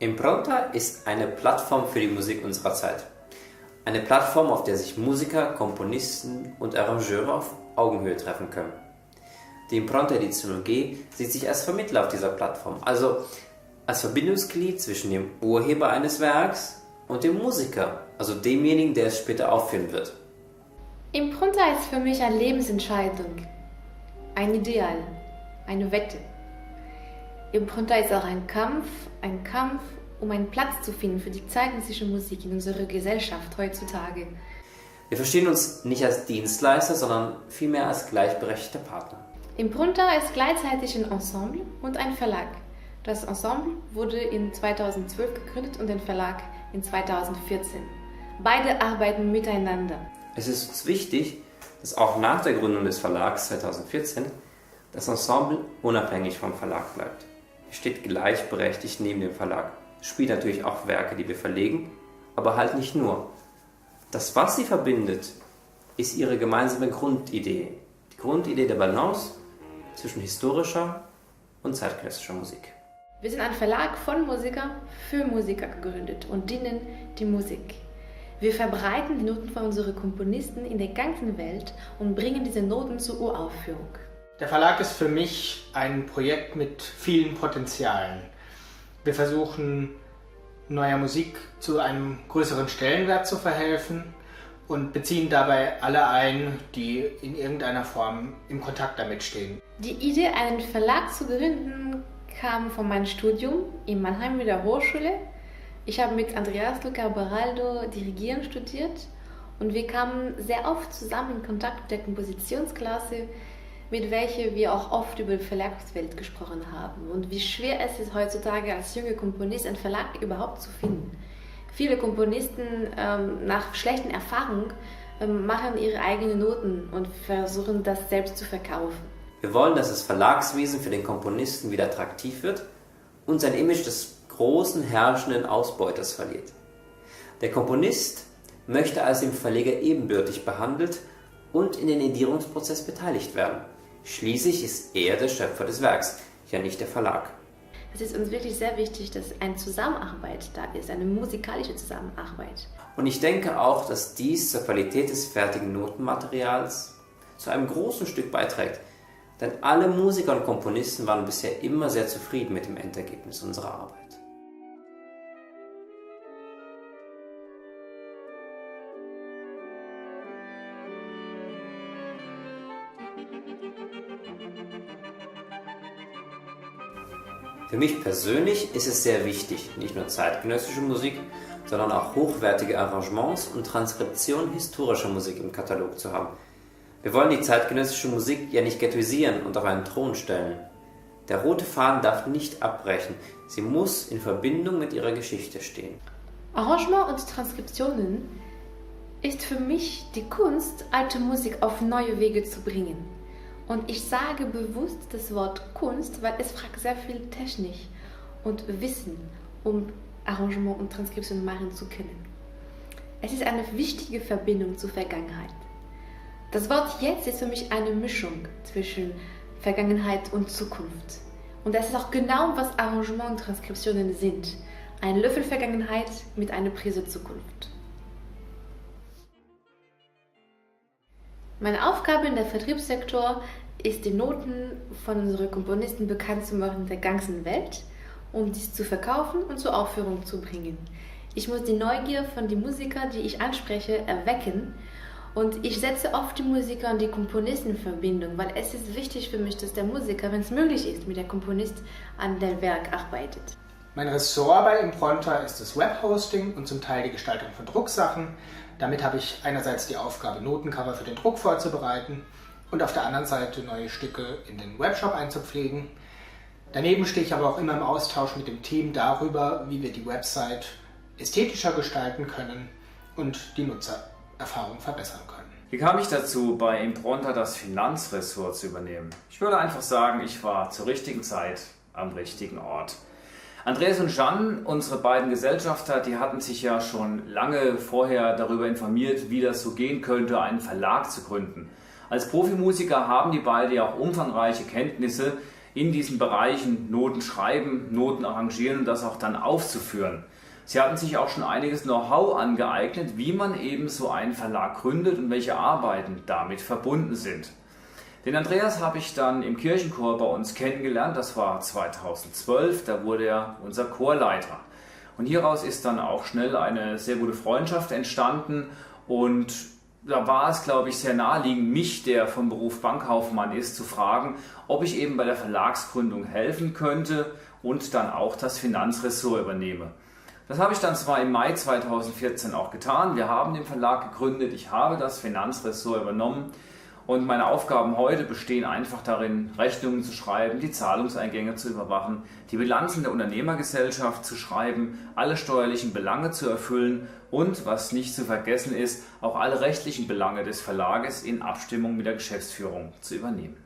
Impronta ist eine Plattform für die Musik unserer Zeit. Eine Plattform, auf der sich Musiker, Komponisten und Arrangeure auf Augenhöhe treffen können. Die Impronta Edition G sieht sich als Vermittler auf dieser Plattform, also als Verbindungsglied zwischen dem Urheber eines Werks und dem Musiker, also demjenigen, der es später aufführen wird. Impronta ist für mich eine Lebensentscheidung, ein Ideal, eine Wette. Impronta ist auch ein Kampf, um einen Platz zu finden für die zeitgenössische Musik in unserer Gesellschaft heutzutage. Wir verstehen uns nicht als Dienstleister, sondern vielmehr als gleichberechtigte Partner. Impronta ist gleichzeitig ein Ensemble und ein Verlag. Das Ensemble wurde in 2012 gegründet und der Verlag in 2014. Beide arbeiten miteinander. Es ist uns wichtig, dass auch nach der Gründung des Verlags 2014 das Ensemble unabhängig vom Verlag bleibt. Es steht gleichberechtigt neben dem Verlag. Es spielt natürlich auch Werke, die wir verlegen, aber halt nicht nur. Das, was sie verbindet, ist ihre gemeinsame Grundidee. Die Grundidee der Balance zwischen historischer und zeitgenössischer Musik. Wir sind ein Verlag von Musikern für Musiker gegründet und dienen die Musik. Wir verbreiten die Noten von unseren Komponisten in der ganzen Welt und bringen diese Noten zur Uraufführung. Der Verlag ist für mich ein Projekt mit vielen Potenzialen. Wir versuchen, neuer Musik zu einem größeren Stellenwert zu verhelfen und beziehen dabei alle ein, die in irgendeiner Form im Kontakt damit stehen. Die Idee, einen Verlag zu gründen, kam von meinem Studium in Mannheim mit der Hochschule. Ich habe mit Andreas Luca Baraldo Dirigieren studiert und wir kamen sehr oft zusammen in Kontakt mit der Kompositionsklasse, mit welcher wir auch oft über die Verlagswelt gesprochen haben und wie schwer es ist heutzutage als junger Komponist einen Verlag überhaupt zu finden. Viele Komponisten nach schlechten Erfahrungen machen ihre eigenen Noten und versuchen das selbst zu verkaufen. Wir wollen, dass das Verlagswesen für den Komponisten wieder attraktiv wird und sein Image des großen, herrschenden Ausbeuters verliert. Der Komponist möchte als im Verleger ebenbürtig behandelt und in den Edierungsprozess beteiligt werden. Schließlich ist er der Schöpfer des Werks, ja nicht der Verlag. Es ist uns wirklich sehr wichtig, dass eine Zusammenarbeit da ist, eine musikalische Zusammenarbeit. Und ich denke auch, dass dies zur Qualität des fertigen Notenmaterials zu einem großen Stück beiträgt. Denn alle Musiker und Komponisten waren bisher immer sehr zufrieden mit dem Endergebnis unserer Arbeit. Für mich persönlich ist es sehr wichtig, nicht nur zeitgenössische Musik, sondern auch hochwertige Arrangements und Transkriptionen historischer Musik im Katalog zu haben. Wir wollen die zeitgenössische Musik ja nicht ghettoisieren und auf einen Thron stellen. Der rote Faden darf nicht abbrechen, sie muss in Verbindung mit ihrer Geschichte stehen. Arrangement und Transkriptionen ist für mich die Kunst, alte Musik auf neue Wege zu bringen. Und ich sage bewusst das Wort Kunst, weil es fragt sehr viel Technik und Wissen, um Arrangement und Transkription machen zu können. Es ist eine wichtige Verbindung zur Vergangenheit. Das Wort jetzt ist für mich eine Mischung zwischen Vergangenheit und Zukunft. Und das ist auch genau, was Arrangement und Transkriptionen sind. Ein Löffel Vergangenheit mit einer Prise Zukunft. Meine Aufgabe in der Vertriebssektor ist, die Noten von unseren Komponisten bekannt zu machen in der ganzen Welt, um dies zu verkaufen und zur Aufführung zu bringen. Ich muss die Neugier von den Musikern, die ich anspreche, erwecken. Und ich setze oft die Musiker und die Komponisten in Verbindung, weil es ist wichtig für mich, dass der Musiker, wenn es möglich ist, mit der Komponist an dem Werk arbeitet. Mein Ressort bei Impronta ist das Webhosting und zum Teil die Gestaltung von Drucksachen. Damit habe ich einerseits die Aufgabe, Notencover für den Druck vorzubereiten und auf der anderen Seite neue Stücke in den Webshop einzupflegen. Daneben stehe ich aber auch immer im Austausch mit dem Team darüber, wie wir die Website ästhetischer gestalten können und die Nutzererfahrung verbessern können. Wie kam ich dazu, bei Impronta das Finanzressort zu übernehmen? Ich würde einfach sagen, ich war zur richtigen Zeit am richtigen Ort. Andreas und Jeanne, unsere beiden Gesellschafter, die hatten sich ja schon lange vorher darüber informiert, wie das so gehen könnte, einen Verlag zu gründen. Als Profimusiker haben die beiden ja auch umfangreiche Kenntnisse in diesen Bereichen Noten schreiben, Noten arrangieren und das auch dann aufzuführen. Sie hatten sich auch schon einiges Know-how angeeignet, wie man eben so einen Verlag gründet und welche Arbeiten damit verbunden sind. Den Andreas habe ich dann im Kirchenchor bei uns kennengelernt, das war 2012, da wurde er unser Chorleiter. Und hieraus ist dann auch schnell eine sehr gute Freundschaft entstanden und da war es, glaube ich, sehr naheliegend, mich, der vom Beruf Bankkaufmann ist, zu fragen, ob ich eben bei der Verlagsgründung helfen könnte und dann auch das Finanzressort übernehme. Das habe ich dann zwar im Mai 2014 auch getan, wir haben den Verlag gegründet, ich habe das Finanzressort übernommen und meine Aufgaben heute bestehen einfach darin, Rechnungen zu schreiben, die Zahlungseingänge zu überwachen, die Bilanzen der Unternehmergesellschaft zu schreiben, alle steuerlichen Belange zu erfüllen und, was nicht zu vergessen ist, auch alle rechtlichen Belange des Verlages in Abstimmung mit der Geschäftsführung zu übernehmen.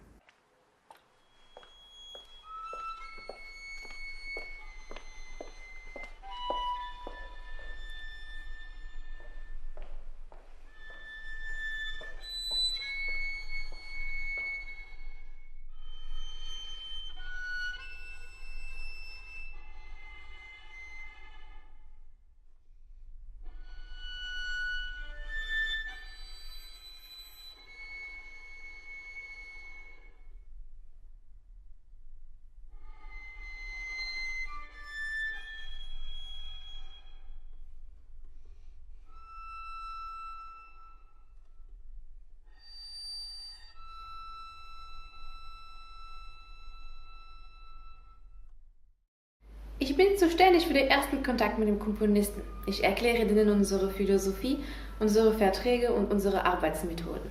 Ich bin zuständig für den ersten Kontakt mit dem Komponisten. Ich erkläre denen unsere Philosophie, unsere Verträge und unsere Arbeitsmethoden.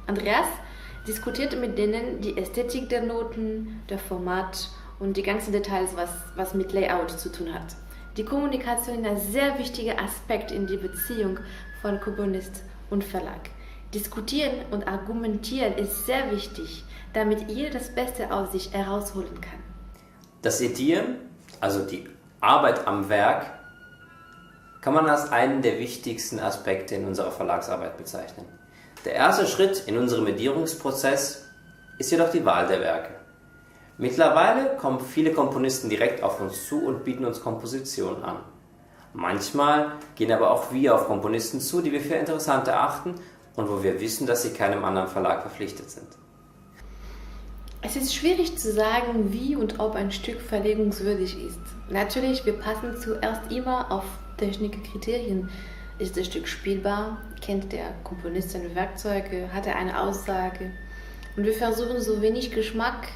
Andreas diskutiert mit denen die Ästhetik der Noten, der Format und die ganzen Details, was mit Layout zu tun hat. Die Kommunikation ist ein sehr wichtiger Aspekt in die Beziehung von Komponist und Verlag. Diskutieren und argumentieren ist sehr wichtig, damit jeder das Beste aus sich herausholen kann. Das Edieren, also die Arbeit am Werk, kann man als einen der wichtigsten Aspekte in unserer Verlagsarbeit bezeichnen. Der erste Schritt in unserem Edierungsprozess ist jedoch die Wahl der Werke. Mittlerweile kommen viele Komponisten direkt auf uns zu und bieten uns Kompositionen an. Manchmal gehen aber auch wir auf Komponisten zu, die wir für interessant erachten und wo wir wissen, dass sie keinem anderen Verlag verpflichtet sind. Es ist schwierig zu sagen, wie und ob ein Stück verlegungswürdig ist. Natürlich, wir passen zuerst immer auf technische Kriterien. Ist das Stück spielbar? Kennt der Komponist seine Werkzeuge? Hat er eine Aussage? Und wir versuchen so wenig Geschmack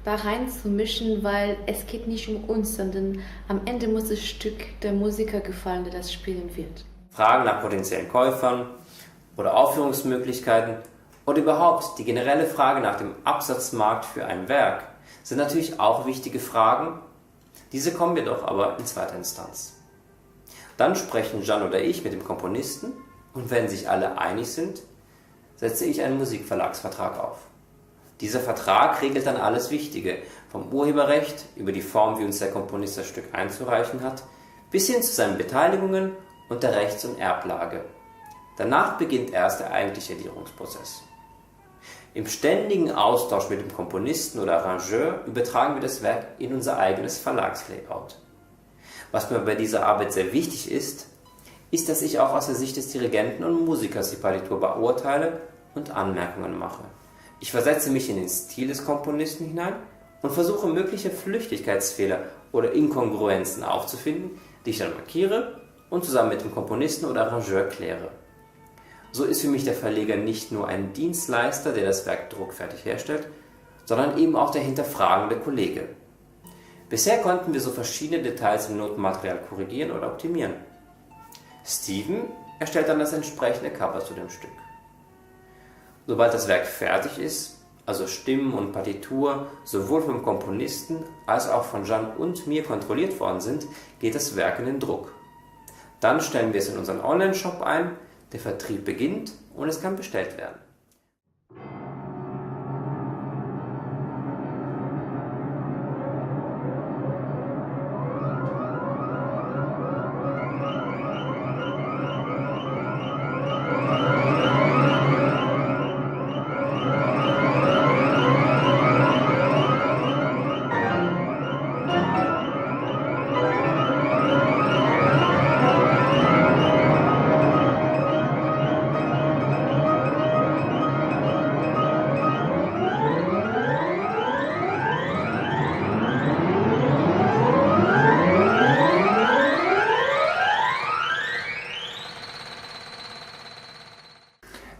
da reinzumischen, weil es geht nicht um uns, sondern am Ende muss das Stück der Musiker gefallen, der das spielen wird. Fragen nach potenziellen Käufern oder Aufführungsmöglichkeiten oder überhaupt die generelle Frage nach dem Absatzmarkt für ein Werk sind natürlich auch wichtige Fragen. Diese kommen jedoch aber in zweiter Instanz. Dann sprechen Jeanne oder ich mit dem Komponisten und wenn sich alle einig sind, setze ich einen Musikverlagsvertrag auf. Dieser Vertrag regelt dann alles Wichtige, vom Urheberrecht über die Form, wie uns der Komponist das Stück einzureichen hat, bis hin zu seinen Beteiligungen und der Rechts- und Erblage. Danach beginnt erst der eigentliche Edierungsprozess. Im ständigen Austausch mit dem Komponisten oder Arrangeur übertragen wir das Werk in unser eigenes Verlagslayout. Was mir bei dieser Arbeit sehr wichtig ist, dass ich auch aus der Sicht des Dirigenten und Musikers die Partitur beurteile und Anmerkungen mache. Ich versetze mich in den Stil des Komponisten hinein und versuche mögliche Flüchtigkeitsfehler oder Inkongruenzen aufzufinden, die ich dann markiere und zusammen mit dem Komponisten oder Arrangeur kläre. So ist für mich der Verleger nicht nur ein Dienstleister, der das Werk druckfertig herstellt, sondern eben auch der hinterfragende Kollege. Bisher konnten wir so verschiedene Details im Notenmaterial korrigieren oder optimieren. Steven erstellt dann das entsprechende Cover zu dem Stück. Sobald das Werk fertig ist, also Stimmen und Partitur sowohl vom Komponisten als auch von Jeanne und mir kontrolliert worden sind, geht das Werk in den Druck. Dann stellen wir es in unseren Online-Shop ein, der Vertrieb beginnt und es kann bestellt werden.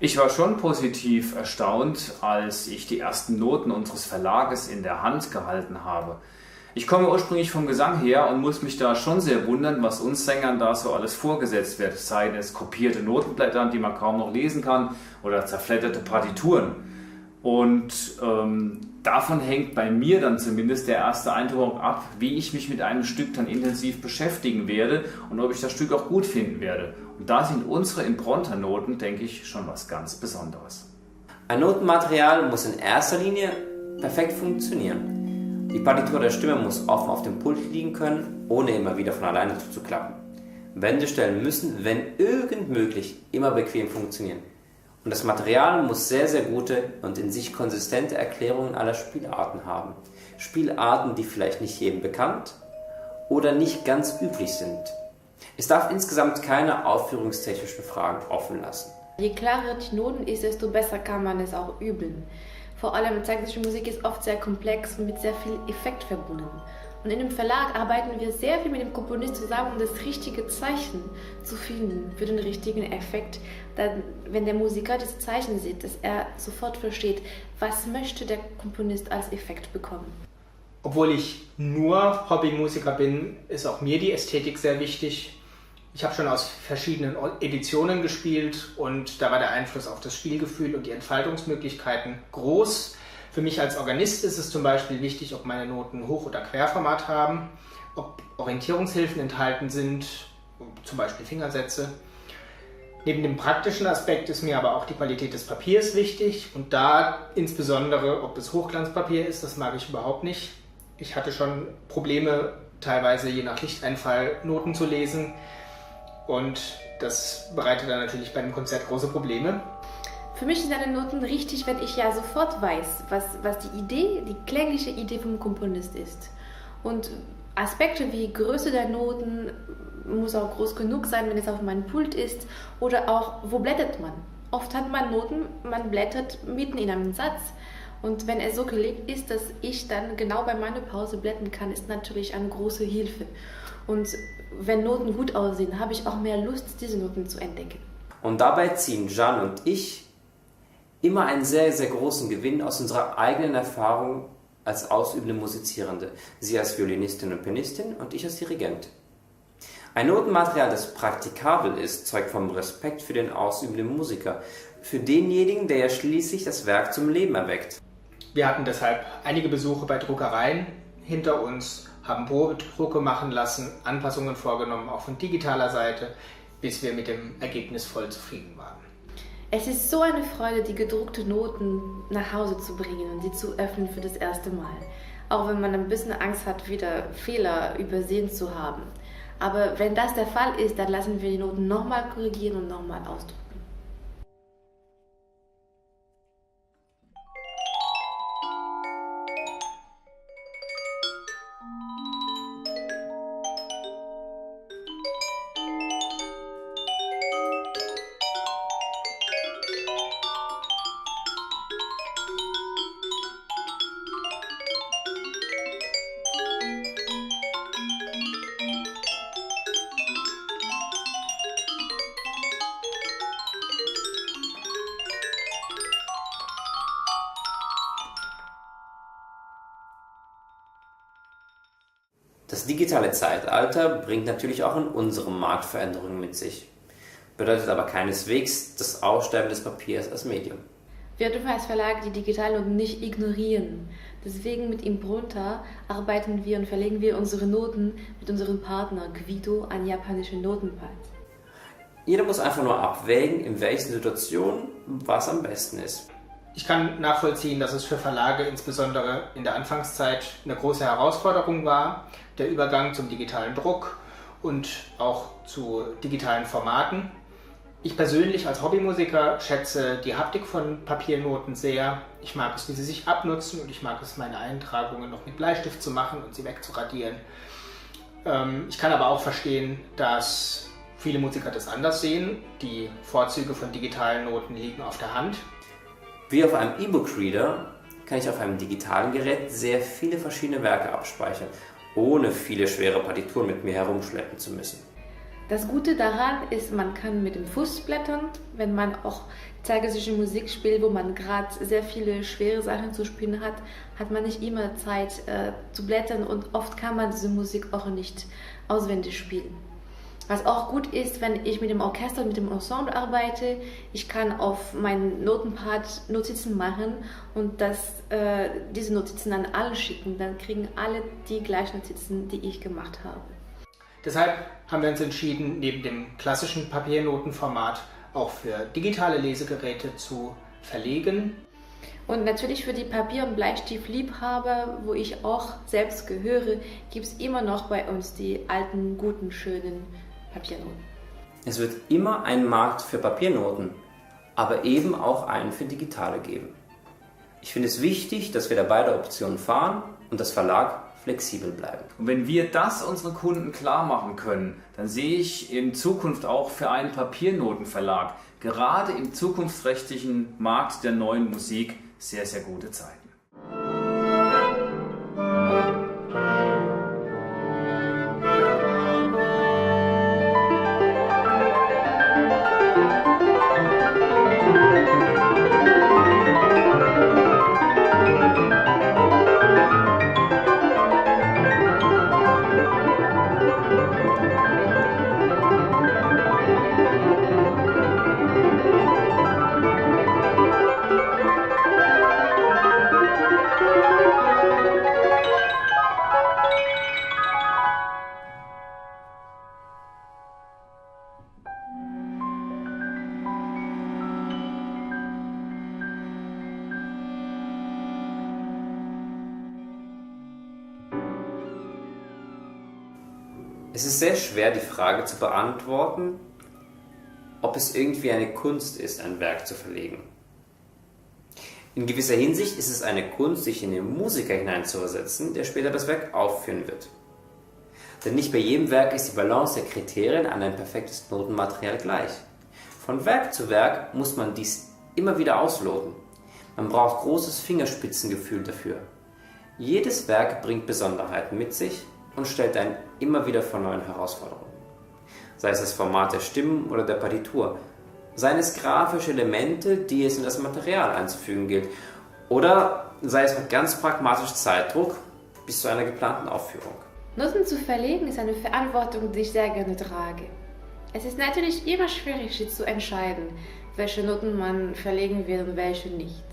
Ich war schon positiv erstaunt, als ich die ersten Noten unseres Verlages in der Hand gehalten habe. Ich komme ursprünglich vom Gesang her und muss mich da schon sehr wundern, was uns Sängern da so alles vorgesetzt wird. Seien es kopierte Notenblätter, die man kaum noch lesen kann, oder zerfledderte Partituren. Und davon hängt bei mir dann zumindest der erste Eindruck ab, wie ich mich mit einem Stück dann intensiv beschäftigen werde und ob ich das Stück auch gut finden werde. Und da sind unsere Impronter-Noten, denke ich, schon was ganz Besonderes. Ein Notenmaterial muss in erster Linie perfekt funktionieren. Die Partitur der Stimme muss offen auf dem Pult liegen können, ohne immer wieder von alleine zuzuklappen. Wendestellen müssen, wenn irgend möglich, immer bequem funktionieren. Und das Material muss sehr, sehr gute und in sich konsistente Erklärungen aller Spielarten haben. Spielarten, die vielleicht nicht jedem bekannt oder nicht ganz üblich sind. Es darf insgesamt keine aufführungstechnischen Fragen offen lassen. Je klarer die Noten ist, desto besser kann man es auch üben. Vor allem zeitgenössische Musik ist oft sehr komplex und mit sehr viel Effekt verbunden. Und in dem Verlag arbeiten wir sehr viel mit dem Komponist zusammen, um das richtige Zeichen zu finden für den richtigen Effekt. Dann, wenn der Musiker dieses Zeichen sieht, dass er sofort versteht, was möchte der Komponist als Effekt bekommen. Obwohl ich nur Hobbymusiker bin, ist auch mir die Ästhetik sehr wichtig. Ich habe schon aus verschiedenen Editionen gespielt und da war der Einfluss auf das Spielgefühl und die Entfaltungsmöglichkeiten groß. Für mich als Organist ist es zum Beispiel wichtig, ob meine Noten Hoch- oder Querformat haben, ob Orientierungshilfen enthalten sind, zum Beispiel Fingersätze. Neben dem praktischen Aspekt ist mir aber auch die Qualität des Papiers wichtig und da insbesondere, ob es Hochglanzpapier ist, das mag ich überhaupt nicht. Ich hatte schon Probleme, teilweise je nach Lichteinfall Noten zu lesen. Und das bereitet dann natürlich bei einem Konzert große Probleme. Für mich sind eine Noten richtig, wenn ich ja sofort weiß, was die Idee, die klangliche Idee vom Komponist ist. Und Aspekte wie Größe der Noten muss auch groß genug sein, wenn es auf meinem Pult ist. Oder auch, wo blättert man? Oft hat man Noten, man blättert mitten in einem Satz. Und wenn es so gelegt ist, dass ich dann genau bei meiner Pause blättern kann, ist natürlich eine große Hilfe. Und wenn Noten gut aussehen, habe ich auch mehr Lust, diese Noten zu entdecken. Und dabei ziehen Jeanne und ich immer einen sehr, sehr großen Gewinn aus unserer eigenen Erfahrung als ausübende Musizierende. Sie als Violinistin und Pianistin und ich als Dirigent. Ein Notenmaterial, das praktikabel ist, zeugt vom Respekt für den ausübenden Musiker, für denjenigen, der ja schließlich das Werk zum Leben erweckt. Wir hatten deshalb einige Besuche bei Druckereien hinter uns, haben Probedrucke machen lassen, Anpassungen vorgenommen, auch von digitaler Seite, bis wir mit dem Ergebnis voll zufrieden waren. Es ist so eine Freude, die gedruckte Noten nach Hause zu bringen und sie zu öffnen für das erste Mal. Auch wenn man ein bisschen Angst hat, wieder Fehler übersehen zu haben. Aber wenn das der Fall ist, dann lassen wir die Noten nochmal korrigieren und nochmal ausdrucken. Das digitale Zeitalter bringt natürlich auch in unserem Markt Veränderungen mit sich, bedeutet aber keineswegs das Aussterben des Papiers als Medium. Wir dürfen als Verlag die Digitalnoten nicht ignorieren. Deswegen mit Impronta arbeiten wir und verlegen wir unsere Noten mit unserem Partner Guido an japanische Notenpad. Jeder muss einfach nur abwägen, in welchen Situationen was am besten ist. Ich kann nachvollziehen, dass es für Verlage insbesondere in der Anfangszeit eine große Herausforderung war, der Übergang zum digitalen Druck und auch zu digitalen Formaten. Ich persönlich als Hobbymusiker schätze die Haptik von Papiernoten sehr. Ich mag es, wie sie sich abnutzen und ich mag es, meine Eintragungen noch mit Bleistift zu machen und sie wegzuradieren. Ich kann aber auch verstehen, dass viele Musiker das anders sehen. Die Vorzüge von digitalen Noten liegen auf der Hand. Wie auf einem E-Book-Reader kann ich auf einem digitalen Gerät sehr viele verschiedene Werke abspeichern, ohne viele schwere Partituren mit mir herumschleppen zu müssen. Das Gute daran ist, man kann mit dem Fuß blättern, wenn man auch zeitgenössische Musik spielt, wo man gerade sehr viele schwere Sachen zu spielen hat, hat man nicht immer Zeit zu blättern und oft kann man diese Musik auch nicht auswendig spielen. Was auch gut ist, wenn ich mit dem Orchester und mit dem Ensemble arbeite, ich kann auf meinen Notenpad Notizen machen und diese Notizen an alle schicken. Dann kriegen alle die gleichen Notizen, die ich gemacht habe. Deshalb haben wir uns entschieden, neben dem klassischen Papiernotenformat auch für digitale Lesegeräte zu verlegen. Und natürlich für die Papier- und Bleistiftliebhaber, wo ich auch selbst gehöre, gibt es immer noch bei uns die alten, guten, schönen Papiernoten. Es wird immer einen Markt für Papiernoten, aber eben auch einen für digitale geben. Ich finde es wichtig, dass wir da beide Optionen fahren und das Verlag flexibel bleiben. Und wenn wir das unseren Kunden klar machen können, dann sehe ich in Zukunft auch für einen Papiernotenverlag, gerade im zukunftsträchtigen Markt der neuen Musik, sehr, sehr gute Zeiten. Es ist sehr schwer, die Frage zu beantworten, ob es irgendwie eine Kunst ist, ein Werk zu verlegen. In gewisser Hinsicht ist es eine Kunst, sich in den Musiker hineinzuversetzen, der später das Werk aufführen wird. Denn nicht bei jedem Werk ist die Balance der Kriterien an ein perfektes Notenmaterial gleich. Von Werk zu Werk muss man dies immer wieder ausloten. Man braucht großes Fingerspitzengefühl dafür. Jedes Werk bringt Besonderheiten mit sich und stellt einen immer wieder vor neuen Herausforderungen. Sei es das Format der Stimmen oder der Partitur, seien es grafische Elemente, die es in das Material einzufügen gilt, oder sei es mit ganz pragmatisch Zeitdruck bis zu einer geplanten Aufführung. Noten zu verlegen ist eine Verantwortung, die ich sehr gerne trage. Es ist natürlich immer schwierig, sich zu entscheiden, welche Noten man verlegen will und welche nicht.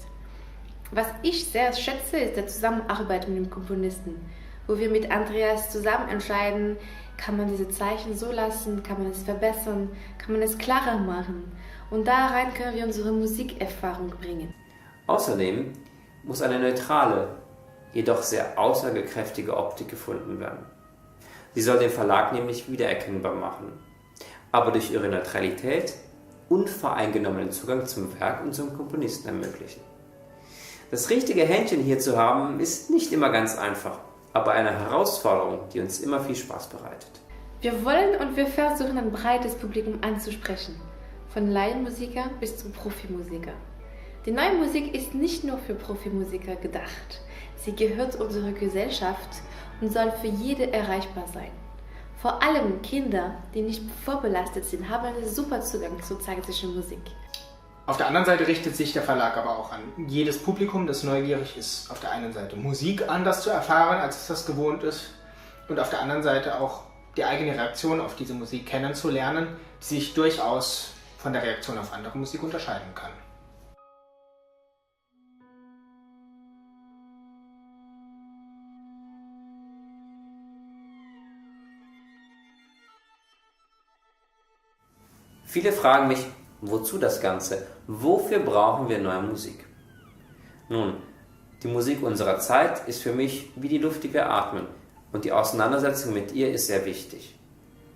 Was ich sehr schätze, ist die Zusammenarbeit mit dem Komponisten, wo wir mit Andreas zusammen entscheiden, kann man diese Zeichen so lassen, kann man es verbessern, kann man es klarer machen. Und da rein können wir unsere Musikerfahrung bringen. Außerdem muss eine neutrale, jedoch sehr aussagekräftige Optik gefunden werden. Sie soll den Verlag nämlich wiedererkennbar machen, aber durch ihre Neutralität unvoreingenommenen Zugang zum Werk und zum Komponisten ermöglichen. Das richtige Händchen hier zu haben, ist nicht immer ganz einfach, aber eine Herausforderung, die uns immer viel Spaß bereitet. Wir wollen und wir versuchen, ein breites Publikum anzusprechen, von Laienmusiker bis zum Profimusiker. Die neue Musik ist nicht nur für Profimusiker gedacht. Sie gehört unserer Gesellschaft und soll für jede erreichbar sein. Vor allem Kinder, die nicht vorbelastet sind, haben einen super Zugang zur zeitgenössischen Musik. Auf der anderen Seite richtet sich der Verlag aber auch an jedes Publikum, das neugierig ist, auf der einen Seite Musik anders zu erfahren, als es das gewohnt ist, und auf der anderen Seite auch die eigene Reaktion auf diese Musik kennenzulernen, die sich durchaus von der Reaktion auf andere Musik unterscheiden kann. Viele fragen mich, wozu das Ganze? Wofür brauchen wir neue Musik? Nun, die Musik unserer Zeit ist für mich wie die Luft, die wir atmen, und die Auseinandersetzung mit ihr ist sehr wichtig.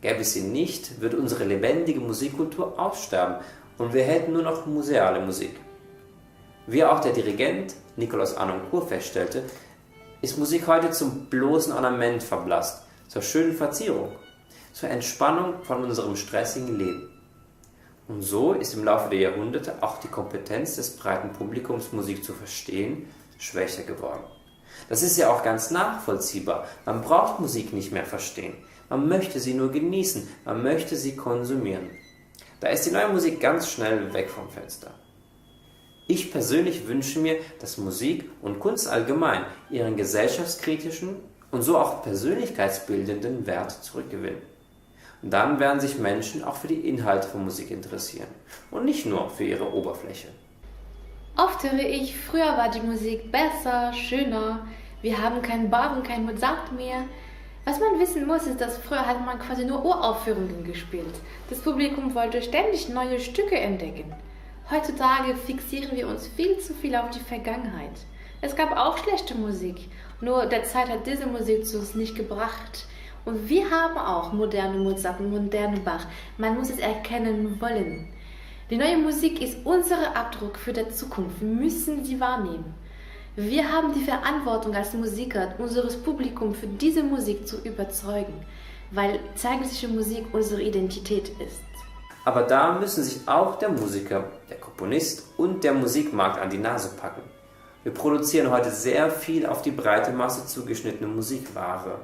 Gäbe es sie nicht, würde unsere lebendige Musikkultur aussterben und wir hätten nur noch museale Musik. Wie auch der Dirigent Nikolaus Arnoncourt feststellte, ist Musik heute zum bloßen Ornament verblasst, zur schönen Verzierung, zur Entspannung von unserem stressigen Leben. Und so ist im Laufe der Jahrhunderte auch die Kompetenz des breiten Publikums, Musik zu verstehen, schwächer geworden. Das ist ja auch ganz nachvollziehbar. Man braucht Musik nicht mehr verstehen. Man möchte sie nur genießen, man möchte sie konsumieren. Da ist die neue Musik ganz schnell weg vom Fenster. Ich persönlich wünsche mir, dass Musik und Kunst allgemein ihren gesellschaftskritischen und so auch persönlichkeitsbildenden Wert zurückgewinnen. Und dann werden sich Menschen auch für die Inhalte von Musik interessieren und nicht nur für ihre Oberfläche. Oft höre ich, früher war die Musik besser, schöner, wir haben keinen Bach und kein Mozart mehr. Was man wissen muss, ist, dass früher hat man quasi nur Uraufführungen gespielt. Das Publikum wollte ständig neue Stücke entdecken. Heutzutage fixieren wir uns viel zu viel auf die Vergangenheit. Es gab auch schlechte Musik, nur der Zeit hat diese Musik zu uns nicht gebracht. Und wir haben auch moderne Mozart und moderne Bach. Man muss es erkennen wollen. Die neue Musik ist unser Abdruck für die Zukunft. Wir müssen sie wahrnehmen. Wir haben die Verantwortung als Musiker, unseres Publikum für diese Musik zu überzeugen, weil zeitgenössische Musik unsere Identität ist. Aber da müssen sich auch der Musiker, der Komponist und der Musikmarkt an die Nase packen. Wir produzieren heute sehr viel auf die breite Masse zugeschnittene Musikware.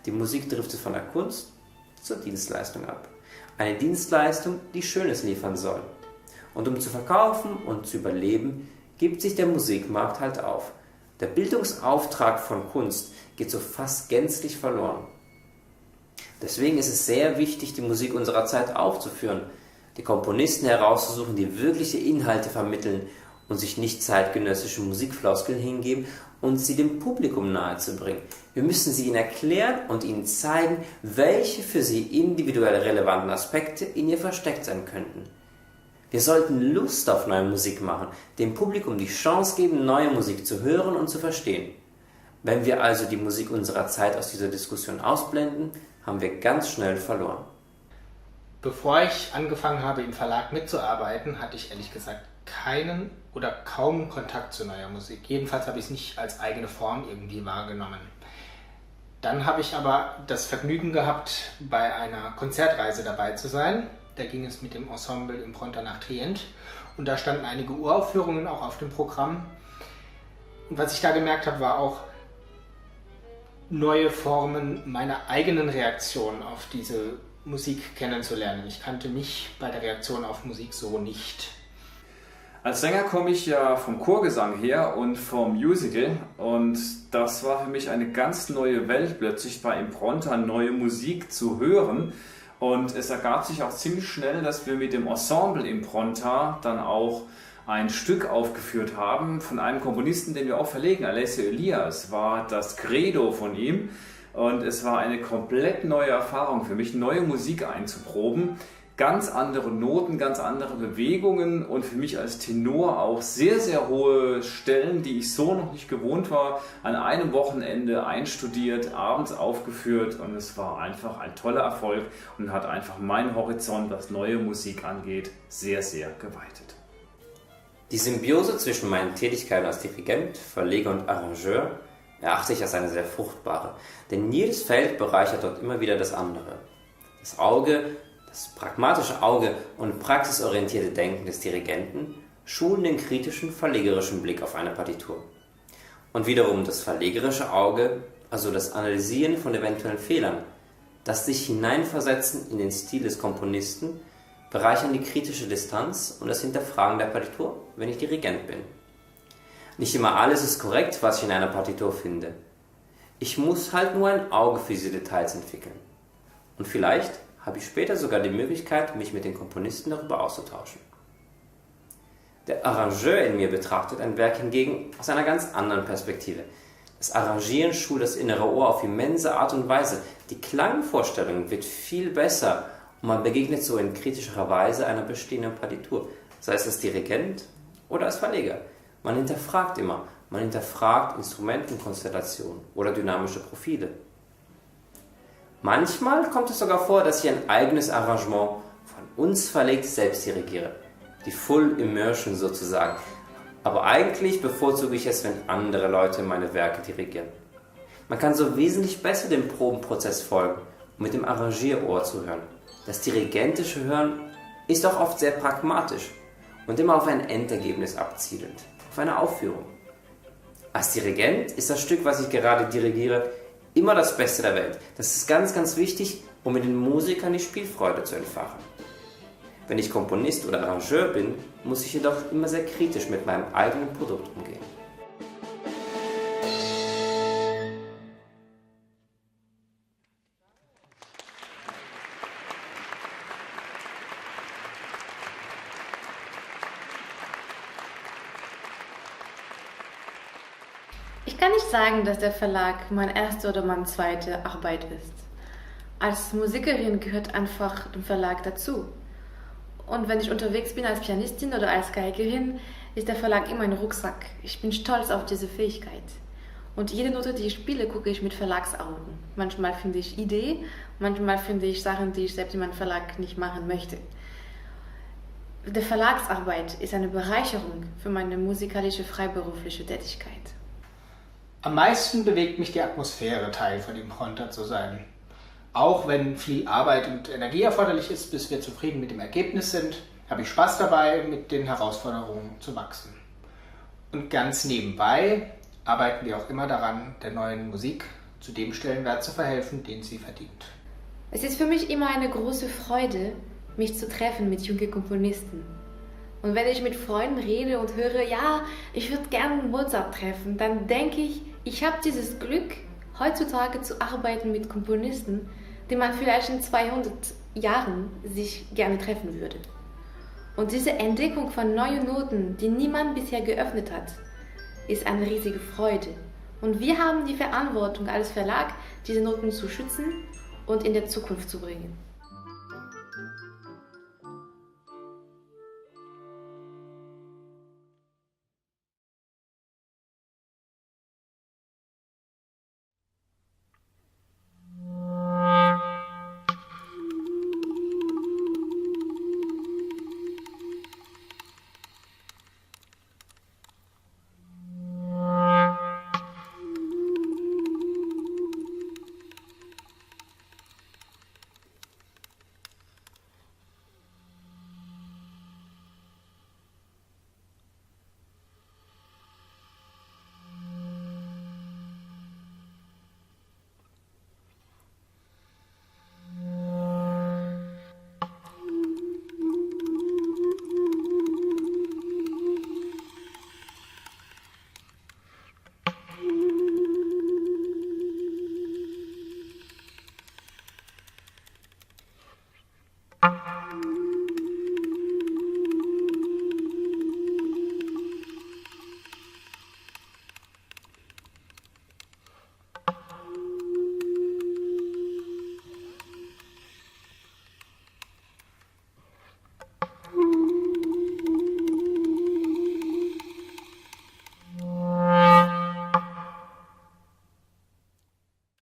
Die Musik driftet von der Kunst zur Dienstleistung ab. Eine Dienstleistung, die Schönes liefern soll. Und um zu verkaufen und zu überleben, gibt sich der Musikmarkt halt auf. Der Bildungsauftrag von Kunst geht so fast gänzlich verloren. Deswegen ist es sehr wichtig, die Musik unserer Zeit aufzuführen, die Komponisten herauszusuchen, die wirkliche Inhalte vermitteln und sich nicht zeitgenössischen Musikfloskeln hingeben und sie dem Publikum nahezubringen. Wir müssen sie ihnen erklären und ihnen zeigen, welche für sie individuell relevanten Aspekte in ihr versteckt sein könnten. Wir sollten Lust auf neue Musik machen, dem Publikum die Chance geben, neue Musik zu hören und zu verstehen. Wenn wir also die Musik unserer Zeit aus dieser Diskussion ausblenden, haben wir ganz schnell verloren. Bevor ich angefangen habe, im Verlag mitzuarbeiten, hatte ich ehrlich gesagt keinen oder kaum Kontakt zu neuer Musik. Jedenfalls habe ich es nicht als eigene Form irgendwie wahrgenommen. Dann habe ich aber das Vergnügen gehabt, bei einer Konzertreise dabei zu sein. Da ging es mit dem Ensemble Impronta nach Trient und da standen einige Uraufführungen auch auf dem Programm. Und was ich da gemerkt habe, war auch neue Formen meiner eigenen Reaktion auf diese Musik kennenzulernen. Ich kannte mich bei der Reaktion auf Musik so nicht. Als Sänger komme ich ja vom Chorgesang her und vom Musical und das war für mich eine ganz neue Welt, plötzlich bei Impronta neue Musik zu hören. Und es ergab sich auch ziemlich schnell, dass wir mit dem Ensemble Impronta dann auch ein Stück aufgeführt haben von einem Komponisten, den wir auch verlegen, Alessio Elias, war das Credo von ihm. Und es war eine komplett neue Erfahrung für mich, neue Musik einzuproben. Ganz andere Noten, ganz andere Bewegungen und für mich als Tenor auch sehr, sehr hohe Stellen, die ich so noch nicht gewohnt war, an einem Wochenende einstudiert, abends aufgeführt und es war einfach ein toller Erfolg und hat einfach meinen Horizont, was neue Musik angeht, sehr, sehr geweitet. Die Symbiose zwischen meinen Tätigkeiten als Dirigent, Verleger und Arrangeur erachte ich als eine sehr fruchtbare, denn jedes Feld bereichert dort immer wieder das andere. Das Auge, das pragmatische Auge und praxisorientierte Denken des Dirigenten schulen den kritischen, verlegerischen Blick auf eine Partitur. Und wiederum das verlegerische Auge, also das Analysieren von eventuellen Fehlern, das sich hineinversetzen in den Stil des Komponisten, bereichern die kritische Distanz und das Hinterfragen der Partitur, wenn ich Dirigent bin. Nicht immer alles ist korrekt, was ich in einer Partitur finde. Ich muss halt nur ein Auge für diese Details entwickeln. Und vielleicht habe ich später sogar die Möglichkeit, mich mit den Komponisten darüber auszutauschen. Der Arrangeur in mir betrachtet ein Werk hingegen aus einer ganz anderen Perspektive. Das Arrangieren schult das innere Ohr auf immense Art und Weise. Die Klangvorstellung wird viel besser und man begegnet so in kritischerer Weise einer bestehenden Partitur, sei es als Dirigent oder als Verleger. Man hinterfragt immer, man hinterfragt Instrumentenkonstellationen oder dynamische Profile. Manchmal kommt es sogar vor, dass ich ein eigenes Arrangement von uns verlegt selbst dirigiere. Die Full Immersion sozusagen. Aber eigentlich bevorzuge ich es, wenn andere Leute meine Werke dirigieren. Man kann so wesentlich besser dem Probenprozess folgen und mit dem Arrangierohr zuhören. Das dirigentische Hören ist auch oft sehr pragmatisch und immer auf ein Endergebnis abzielend, auf eine Aufführung. Als Dirigent ist das Stück, was ich gerade dirigiere, immer das Beste der Welt. Das ist ganz, ganz wichtig, um in den Musikern die Spielfreude zu entfachen. Wenn ich Komponist oder Arrangeur bin, muss ich jedoch immer sehr kritisch mit meinem eigenen Produkt umgehen. Ich kann nicht sagen, dass der Verlag meine erste oder meine zweite Arbeit ist. Als Musikerin gehört einfach dem Verlag dazu. Und wenn ich unterwegs bin als Pianistin oder als Geigerin, ist der Verlag immer ein Rucksack. Ich bin stolz auf diese Fähigkeit. Und jede Note, die ich spiele, gucke ich mit Verlagsaugen. Manchmal finde ich Ideen, manchmal finde ich Sachen, die ich selbst in meinem Verlag nicht machen möchte. Die Verlagsarbeit ist eine Bereicherung für meine musikalische freiberufliche Tätigkeit. Am meisten bewegt mich die Atmosphäre, Teil von Impronta zu sein. Auch wenn viel Arbeit und Energie erforderlich ist, bis wir zufrieden mit dem Ergebnis sind, habe ich Spaß dabei, mit den Herausforderungen zu wachsen. Und ganz nebenbei arbeiten wir auch immer daran, der neuen Musik zu dem Stellenwert zu verhelfen, den sie verdient. Es ist für mich immer eine große Freude, mich zu treffen mit jungen Komponisten. Und wenn ich mit Freunden rede und höre, ja, ich würde gerne Mozart treffen, dann denke ich habe dieses Glück, heutzutage zu arbeiten mit Komponisten, die man vielleicht in 200 Jahren sich gerne treffen würde. Und diese Entdeckung von neuen Noten, die niemand bisher geöffnet hat, ist eine riesige Freude. Und wir haben die Verantwortung als Verlag, diese Noten zu schützen und in der Zukunft zu bringen.